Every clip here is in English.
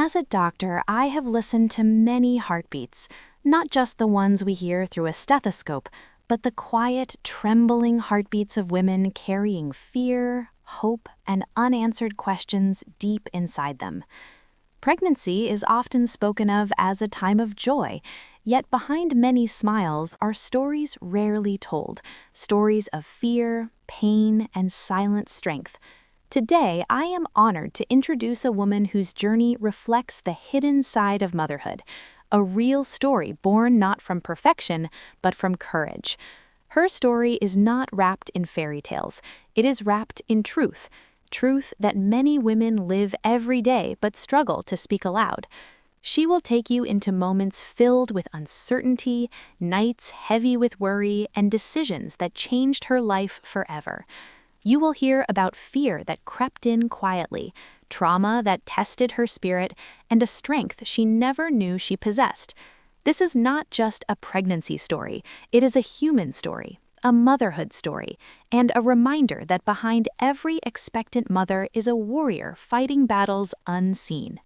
As a doctor, I have listened to many heartbeats, not just the ones we hear through a stethoscope, but the quiet, trembling heartbeats of women carrying fear, hope, and unanswered questions deep inside them. Pregnancy is often spoken of as a time of joy, yet behind many smiles are stories rarely told, stories of fear, pain, and silent strength. Today, I am honored to introduce a woman whose journey reflects the hidden side of motherhood, a real story born not from perfection, but from courage. Her story is not wrapped in fairy tales. It is wrapped in truth, truth that many women live every day but struggle to speak aloud. She will take you into moments filled with uncertainty, nights heavy with worry, and decisions that changed her life forever. You will hear about fear that crept in quietly, trauma that tested her spirit, and a strength she never knew she possessed. This is not just a pregnancy story, it is a human story, a motherhood story, and a reminder that behind every expectant mother is a warrior fighting battles unseen.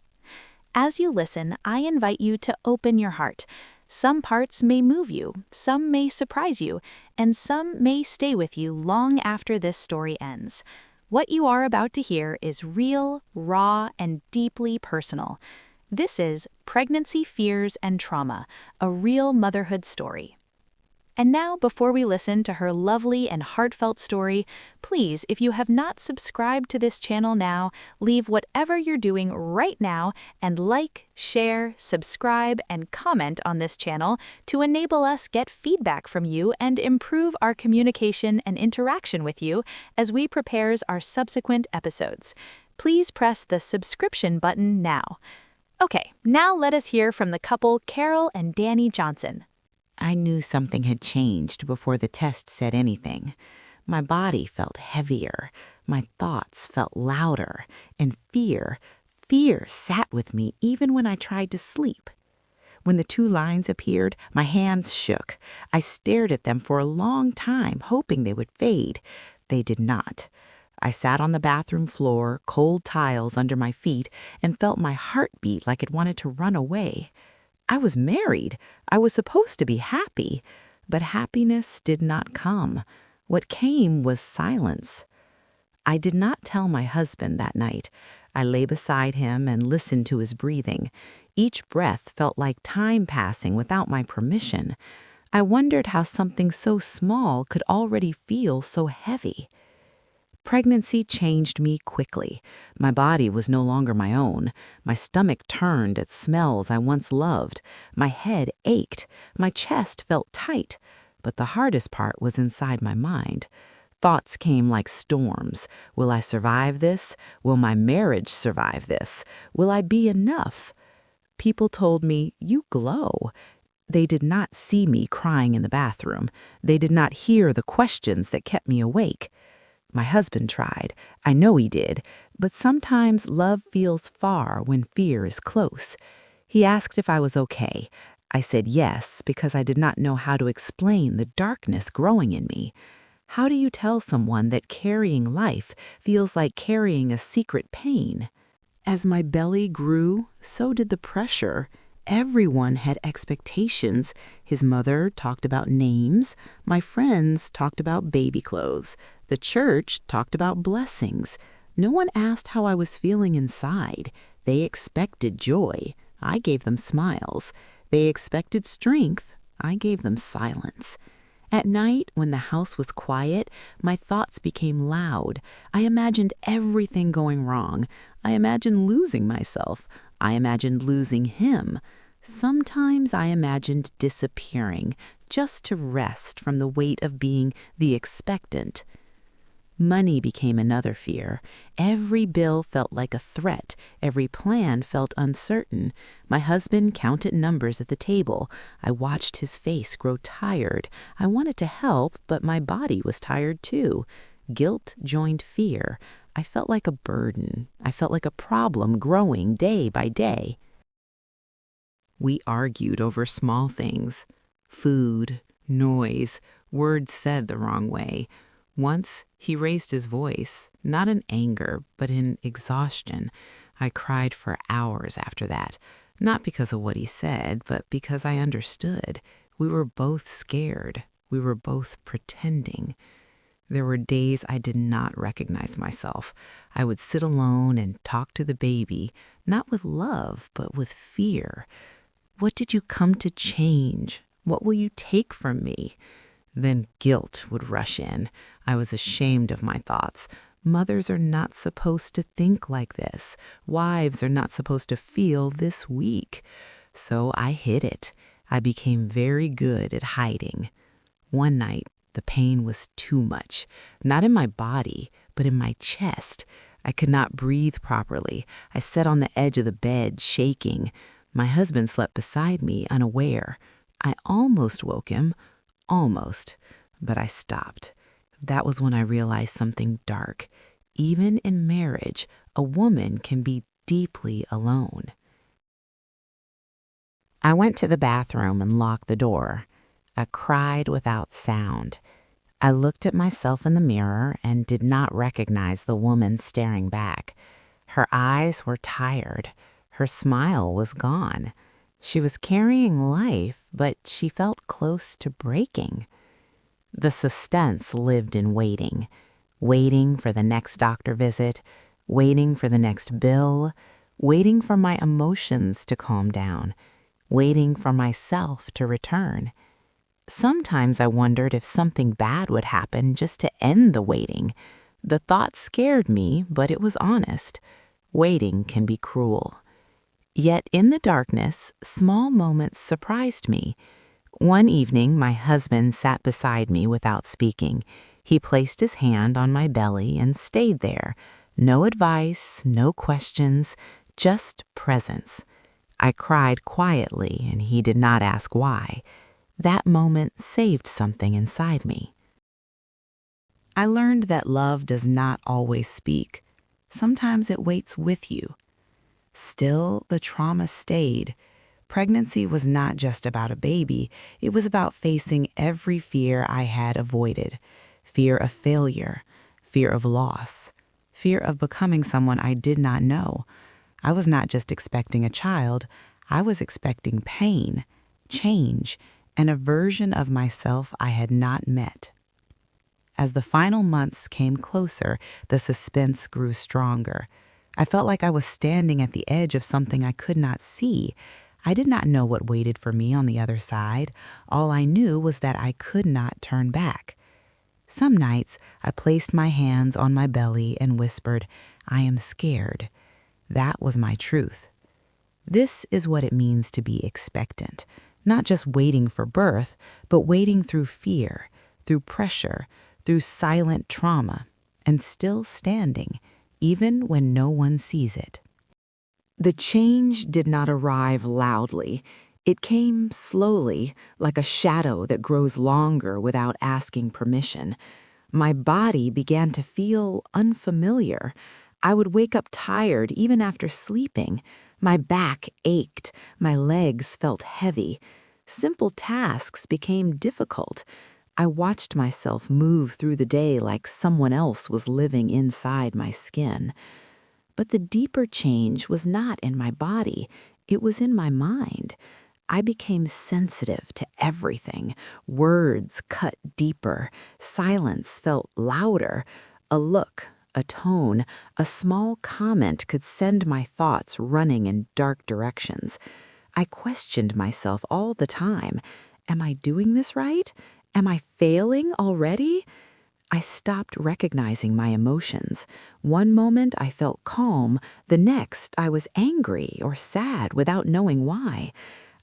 As you listen, I invite you to open your heart. Some parts may move you, some may surprise you, and some may stay with you long after this story ends. What you are about to hear is real, raw, and deeply personal. This is Pregnancy Fears and Trauma, a real motherhood story. And now, before we listen to her lovely and heartfelt story, please, if you have not subscribed to this channel now, leave whatever you're doing right now and like, share, subscribe, and comment on this channel to enable us get feedback from you and improve our communication and interaction with you as we prepare our subsequent episodes. Please press the subscription button now. Okay, now let us hear from the couple Carol and Danny Johnson. I knew something had changed before the test said anything. My body felt heavier, my thoughts felt louder, and fear sat with me even when I tried to sleep. When the two lines appeared, my hands shook. I stared at them for a long time, hoping they would fade. They did not. I sat on the bathroom floor, cold tiles under my feet, and felt my heart beat like it wanted to run away. I was married. I was supposed to be happy. But happiness did not come. What came was silence. I did not tell my husband that night. I lay beside him and listened to his breathing. Each breath felt like time passing without my permission. I wondered how something so small could already feel so heavy. Pregnancy changed me quickly. My body was no longer my own. My stomach turned at smells I once loved. My head ached. My chest felt tight. But the hardest part was inside my mind. Thoughts came like storms. Will I survive this? Will my marriage survive this? Will I be enough? People told me, "You glow." They did not see me crying in the bathroom. They did not hear the questions that kept me awake. My husband tried. I know he did. But sometimes love feels far when fear is close. He asked if I was okay. I said yes because I did not know how to explain the darkness growing in me. How do you tell someone that carrying life feels like carrying a secret pain? As my belly grew, so did the pressure. Everyone had expectations. His mother talked about names. My friends talked about baby clothes. The church talked about blessings. No one asked how I was feeling inside. They expected joy. I gave them smiles. They expected strength. I gave them silence. At night, when the house was quiet, my thoughts became loud. I imagined everything going wrong. I imagined losing myself. I imagined losing him. Sometimes I imagined disappearing, just to rest from the weight of being the expectant. Money became another fear. Every bill felt like a threat. Every plan felt uncertain. My husband counted numbers at the table. I watched his face grow tired. I wanted to help, but my body was tired too. Guilt joined fear. I felt like a burden. I felt like a problem growing day by day. We argued over small things. Food, noise, words said the wrong way. Once, he raised his voice, not in anger, but in exhaustion. I cried for hours after that, not because of what he said, but because I understood. We were both scared. We were both pretending. There were days I did not recognize myself. I would sit alone and talk to the baby, not with love, but with fear. What did you come to change? What will you take from me? Then guilt would rush in. I was ashamed of my thoughts. Mothers are not supposed to think like this. Wives are not supposed to feel this weak. So I hid it. I became very good at hiding. One night, the pain was too much, not in my body, but in my chest. I could not breathe properly. I sat on the edge of the bed, shaking. My husband slept beside me, unaware. I almost woke him, almost, but I stopped. That was when I realized something dark. Even in marriage, a woman can be deeply alone. I went to the bathroom and locked the door. I cried without sound. I looked at myself in the mirror and did not recognize the woman staring back. Her eyes were tired. Her smile was gone. She was carrying life, but she felt close to breaking. The suspense lived in waiting. Waiting for the next doctor visit, waiting for the next bill, waiting for my emotions to calm down, waiting for myself to return. Sometimes I wondered if something bad would happen just to end the waiting. The thought scared me, but it was honest. Waiting can be cruel. Yet in the darkness, small moments surprised me. One evening, my husband sat beside me without speaking. He placed his hand on my belly and stayed there. No advice, no questions, just presence. I cried quietly, and he did not ask why. That moment saved something inside me. I learned that love does not always speak. Sometimes it waits with you. Still, the trauma stayed. Pregnancy was not just about a baby. It was about facing every fear I had avoided. Fear of failure, fear of loss, fear of becoming someone I did not know. I was not just expecting a child. I was expecting pain, change, and a version of myself I had not met. As the final months came closer, the suspense grew stronger. I felt like I was standing at the edge of something I could not see. I did not know what waited for me on the other side. All I knew was that I could not turn back. Some nights, I placed my hands on my belly and whispered, "I am scared." That was my truth. This is what it means to be expectant. Not just waiting for birth, but waiting through fear, through pressure, through silent trauma, and still standing, even when no one sees it. The change did not arrive loudly. It came slowly, like a shadow that grows longer without asking permission. My body began to feel unfamiliar. I would wake up tired even after sleeping. My back ached. My legs felt heavy. Simple tasks became difficult. I watched myself move through the day like someone else was living inside my skin. But the deeper change was not in my body. It was in my mind. I became sensitive to everything. Words cut deeper. Silence felt louder. A look, a tone, a small comment could send my thoughts running in dark directions. I questioned myself all the time. Am I doing this right? Am I failing already? I stopped recognizing my emotions. One moment I felt calm. The next I was angry or sad without knowing why.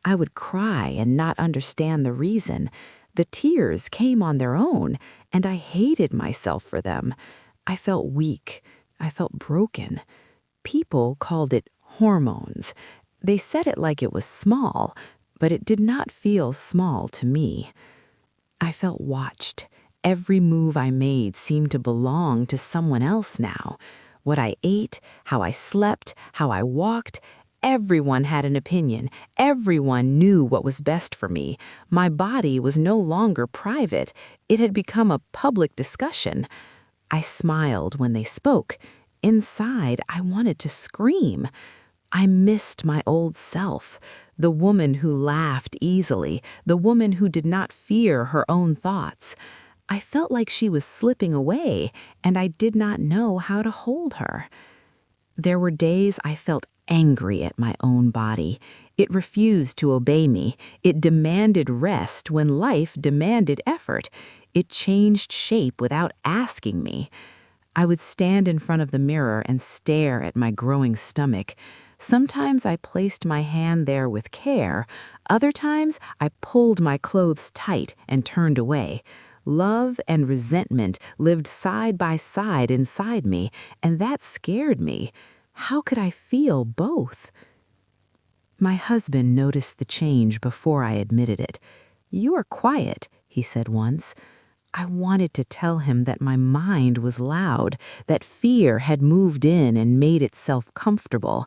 I would cry and not understand the reason. The tears came on their own, and I hated myself for them. I felt weak. I felt broken. People called it hormones. They said it like it was small, but it did not feel small to me. I felt watched. Every move I made seemed to belong to someone else now. What I ate, how I slept, how I walked, everyone had an opinion. Everyone knew what was best for me. My body was no longer private. It had become a public discussion. I smiled when they spoke. inside, I wanted to scream. I missed my old self, the woman who laughed easily, the woman who did not fear her own thoughts. I felt like she was slipping away, and I did not know how to hold her. There were days I felt angry at my own body. It refused to obey me. It demanded rest when life demanded effort. It changed shape without asking me. I would stand in front of the mirror and stare at my growing stomach. Sometimes I placed my hand there with care. Other times I pulled my clothes tight and turned away. Love and resentment lived side by side inside me, and that scared me. How could I feel both? My husband noticed the change before I admitted it. "You are quiet," he said once. I wanted to tell him that my mind was loud, that fear had moved in and made itself comfortable,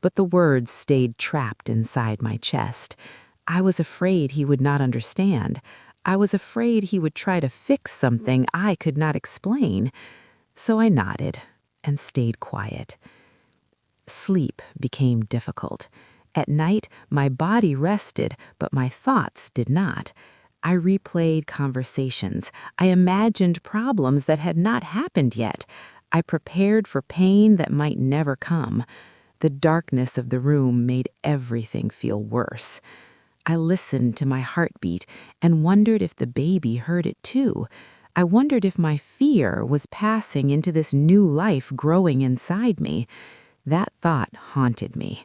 but the words stayed trapped inside my chest. I was afraid he would not understand. I was afraid he would try to fix something I could not explain. So I nodded and stayed quiet. Sleep became difficult. At night, my body rested, but my thoughts did not. I replayed conversations. I imagined problems that had not happened yet. I prepared for pain that might never come. The darkness of the room made everything feel worse. I listened to my heartbeat and wondered if the baby heard it too. I wondered if my fear was passing into this new life growing inside me. That thought haunted me.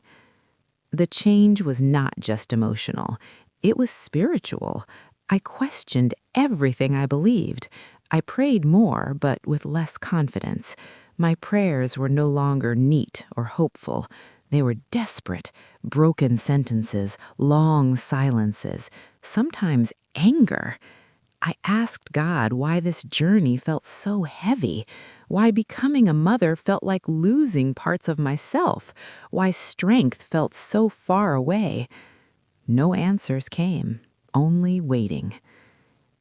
The change was not just emotional. It was spiritual. I questioned everything I believed. I prayed more, but with less confidence. My prayers were no longer neat or hopeful. They were desperate, broken sentences, long silences, sometimes anger. I asked God why this journey felt so heavy, why becoming a mother felt like losing parts of myself, why strength felt so far away. No answers came, only waiting.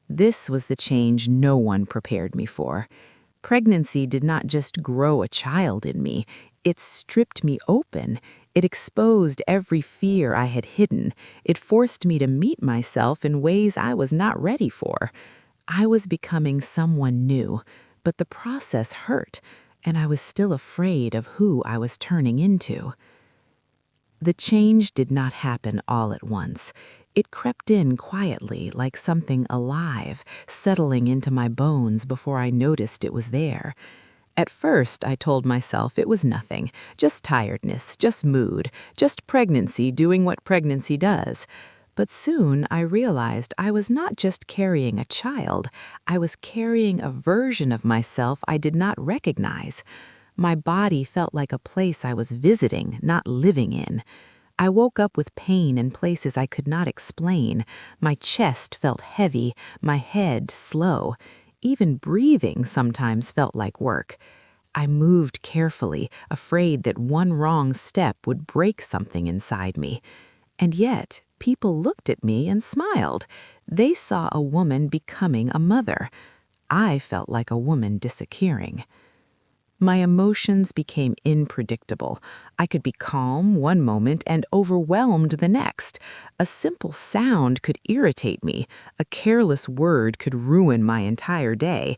This was the change no one prepared me for. Pregnancy did not just grow a child in me, it stripped me open. It exposed every fear I had hidden. It forced me to meet myself in ways I was not ready for. I was becoming someone new, but the process hurt, and I was still afraid of who I was turning into. The change did not happen all at once. It crept in quietly like something alive, settling into my bones before I noticed it was there. At first, I told myself it was nothing, just tiredness, just mood, just pregnancy doing what pregnancy does. But soon I realized I was not just carrying a child, I was carrying a version of myself I did not recognize. My body felt like a place I was visiting, not living in. I woke up with pain in places I could not explain. My chest felt heavy, my head slow. Even breathing sometimes felt like work. I moved carefully, afraid that one wrong step would break something inside me. And yet, people looked at me and smiled. They saw a woman becoming a mother. I felt like a woman disappearing. My emotions became unpredictable. I could be calm one moment and overwhelmed the next. A simple sound could irritate me. A careless word could ruin my entire day.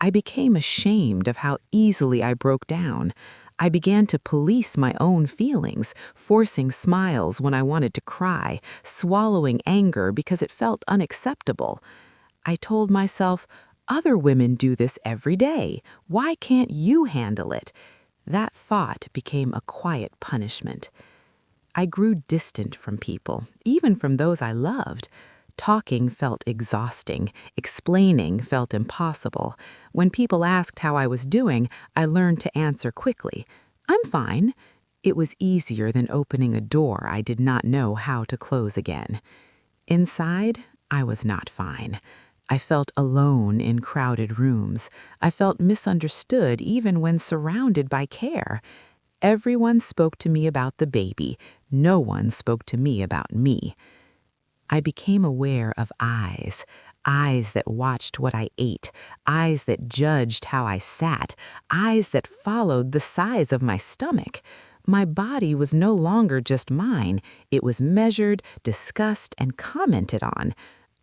I became ashamed of how easily I broke down. I began to police my own feelings, forcing smiles when I wanted to cry, swallowing anger because it felt unacceptable. I told myself, other women do this every day. Why can't you handle it? That thought became a quiet punishment. I grew distant from people, even from those I loved. Talking felt exhausting. Explaining felt impossible. When people asked how I was doing, I learned to answer quickly. "I'm fine." It was easier than opening a door I did not know how to close again. Inside, I was not fine. I felt alone in crowded rooms. I felt misunderstood even when surrounded by care. Everyone spoke to me about the baby. No one spoke to me about me. I became aware of eyes. eyes that watched what I ate, eyes that judged how I sat, eyes that followed the size of my stomach. My body was no longer just mine. It was measured, discussed, and commented on.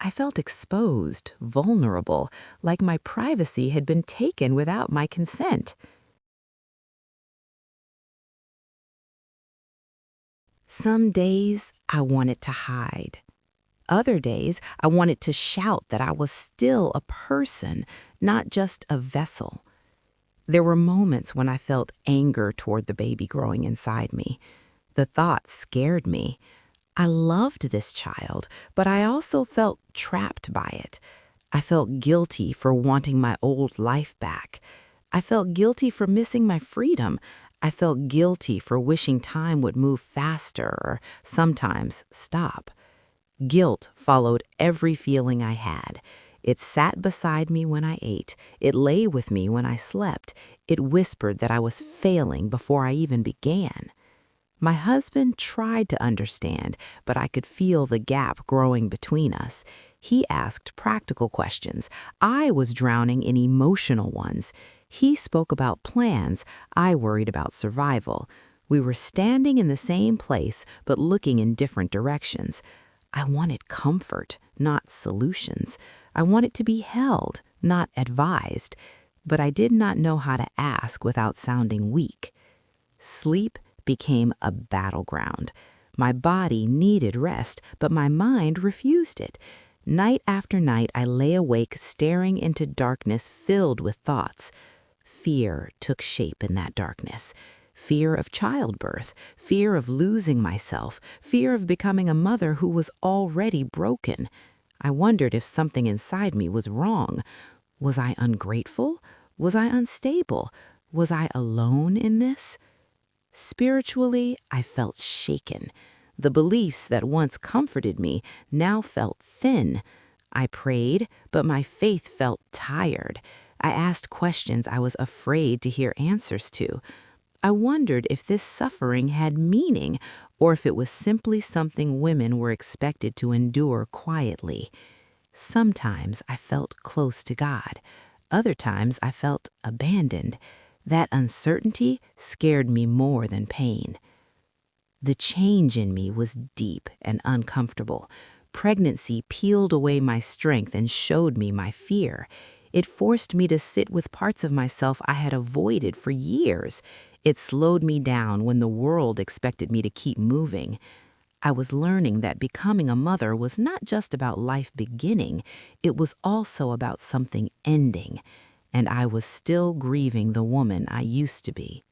I felt exposed, vulnerable, like my privacy had been taken without my consent. Some days I wanted to hide. Other days I wanted to shout that I was still a person, not just a vessel. There were moments when I felt anger toward the baby growing inside me. The thought scared me. I loved this child, but I also felt trapped by it. I felt guilty for wanting my old life back. I felt guilty for missing my freedom. I felt guilty for wishing time would move faster or sometimes stop. Guilt followed every feeling I had. It sat beside me when I ate. It lay with me when I slept. It whispered that I was failing before I even began. My husband tried to understand, but I could feel the gap growing between us. He asked practical questions. I was drowning in emotional ones. He spoke about plans. I worried about survival. We were standing in the same place, but looking in different directions. I wanted comfort, not solutions. I wanted to be held, not advised. But I did not know how to ask without sounding weak. Sleep became a battleground. My body needed rest, but my mind refused it. Night after night, I lay awake staring into darkness filled with thoughts. Fear took shape in that darkness. Fear of childbirth, fear of losing myself, fear of becoming a mother who was already broken. I wondered if something inside me was wrong. Was I ungrateful? Was I unstable? Was I alone in this? Spiritually, I felt shaken. The beliefs that once comforted me now felt thin. I prayed, but my faith felt tired. I asked questions I was afraid to hear answers to. I wondered if this suffering had meaning or if it was simply something women were expected to endure quietly. Sometimes I felt close to God. Other times I felt abandoned. That uncertainty scared me more than pain. The change in me was deep and uncomfortable. Pregnancy peeled away my strength and showed me my fear. It forced me to sit with parts of myself I had avoided for years. It slowed me down when the world expected me to keep moving. I was learning that becoming a mother was not just about life beginning, it was also about something ending. And I was still grieving the woman I used to be.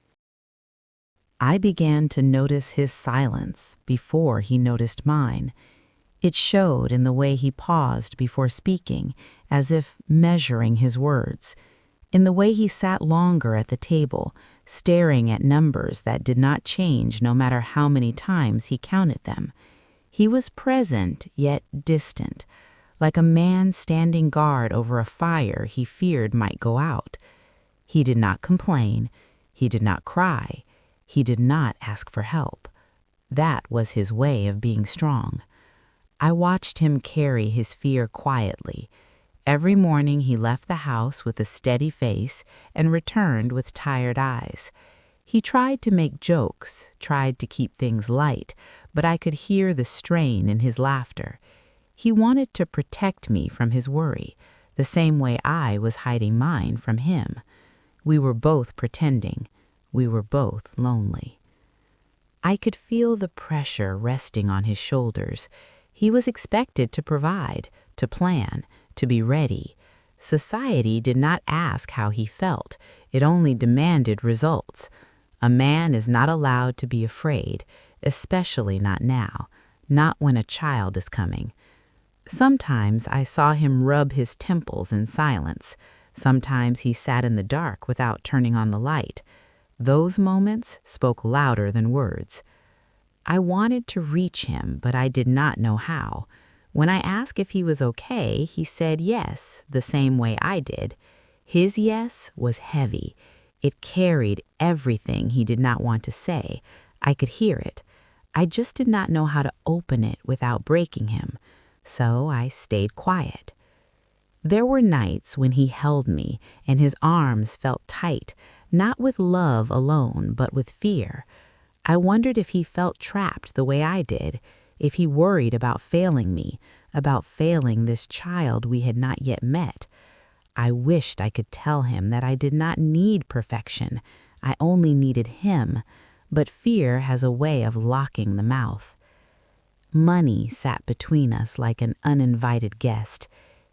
I began to notice his silence before he noticed mine. It showed in the way he paused before speaking, as if measuring his words, in the way he sat longer at the table, staring at numbers that did not change no matter how many times he counted them. He was present, yet distant, like a man standing guard over a fire he feared might go out. He did not complain. He did not cry. He did not ask for help. That was his way of being strong. I watched him carry his fear quietly. Every morning he left the house with a steady face and returned with tired eyes. He tried to make jokes, tried to keep things light, but I could hear the strain in his laughter. He wanted to protect me from his worry, the same way I was hiding mine from him. We were both pretending. We were both lonely. I could feel the pressure resting on his shoulders. He was expected to provide, to plan, to be ready. Society did not ask how he felt. It only demanded results. A man is not allowed to be afraid, especially not now, not when a child is coming. Sometimes I saw him rub his temples in silence. Sometimes he sat in the dark without turning on the light. Those moments spoke louder than words. I wanted to reach him, but I did not know how. When I asked if he was okay, he said yes, the same way I did. His yes was heavy. It carried everything he did not want to say. I could hear it. I just did not know how to open it without breaking him. So I stayed quiet. There were nights when he held me and his arms felt tight, not with love alone, but with fear. I wondered if he felt trapped the way I did, if he worried about failing me, about failing this child we had not yet met. I wished I could tell him that I did not need perfection. I only needed him, but fear has a way of locking the mouth. Money sat between us like an uninvited guest.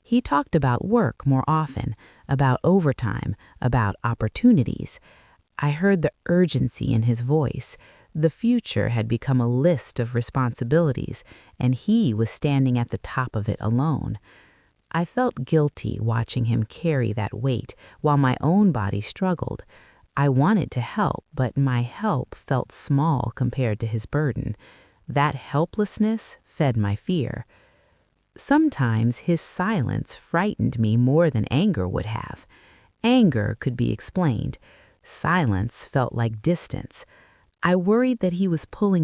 He talked about work more often, about overtime, about opportunities. I heard the urgency in his voice. The future had become a list of responsibilities, and he was standing at the top of it alone. I felt guilty watching him carry that weight while my own body struggled. I wanted to help, but my help felt small compared to his burden. That helplessness fed my fear. Sometimes his silence frightened me more than anger would have. Anger could be explained. Silence felt like distance. I worried that he was pulling